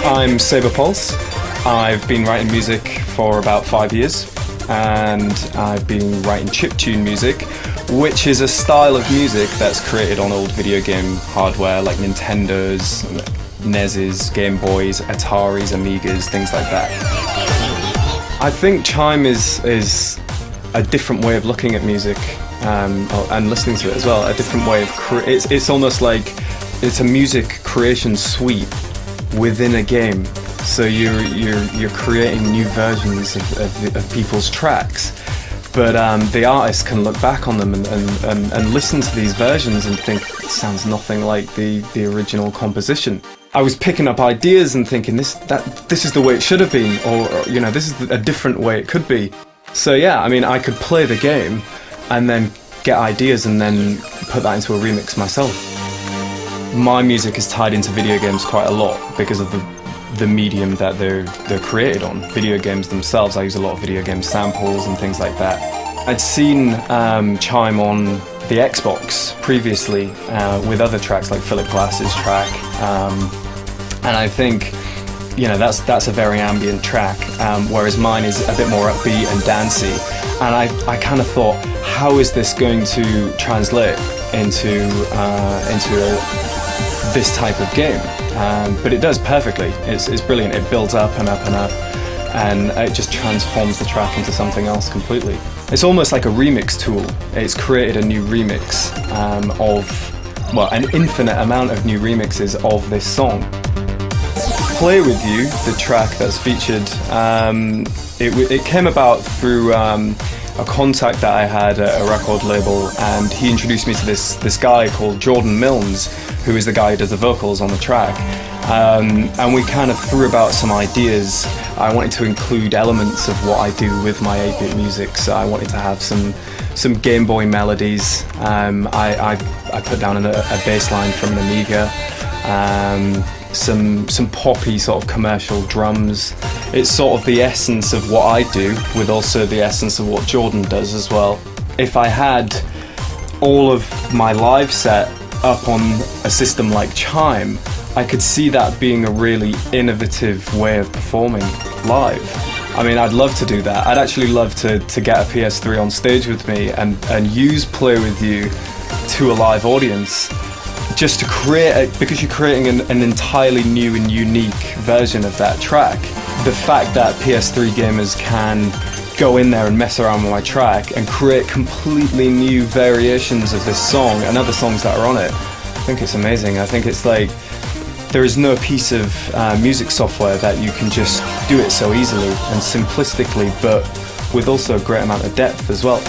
I'm Sabrepulse. I've been writing music for about 5 years, and I've been writing chiptune music, which is a style of music that's created on old video game hardware like Nintendos, NESes, Game Boys, Ataris, Amigas, things like that. I think Chime is a different way of looking at music and listening to it as well. A different way of it's almost like it's a music creation suite within a game. So you're creating new versions of people's tracks, but the artist can look back on them and listen to these versions and think it sounds nothing like the original composition. I was picking up ideas and thinking this is the way it should have been, or this is a different way it could be. So yeah, I mean, I could play the game and then get ideas and then put that into a remix myself. My music is tied into video games quite a lot because of the medium that they're created on. Video games themselves, I use a lot of video game samples and things like that. I'd seen Chime on the Xbox previously with other tracks like Philip Glass's track, and I think that's a very ambient track, whereas mine is a bit more upbeat and dancey. And I kind of thought, how is this going to translate into this type of game? But it does perfectly. It's brilliant. It builds up and up and up, and it just transforms the track into something else completely. It's almost like a remix tool. It's created a new remix an infinite amount of new remixes of this song. Play With You, the track that's featured, it came about through a contact that I had at a record label, and he introduced me to this guy called Jordan Milnes, who is the guy who does the vocals on the track. And we kind of threw about some ideas. I wanted to include elements of what I do with my 8-bit music, so I wanted to have some Game Boy melodies. I put down a bass line from an Amiga, some poppy sort of commercial drums. It's sort of the essence of what I do, with also the essence of what Jordan does as well. If I had all of my live set up on a system like Chime, I could see that being a really innovative way of performing live. I mean, I'd love to do that. I'd actually love to get a PS3 on stage with me and use Play With You to a live audience, just to create because you're creating an entirely new and unique version of that track. The fact that PS3 gamers can go in there and mess around with my track and create completely new variations of this song and other songs that are on it, I think it's amazing. I think it's like there is no piece of music software that you can just do it so easily and simplistically, but with also a great amount of depth as well.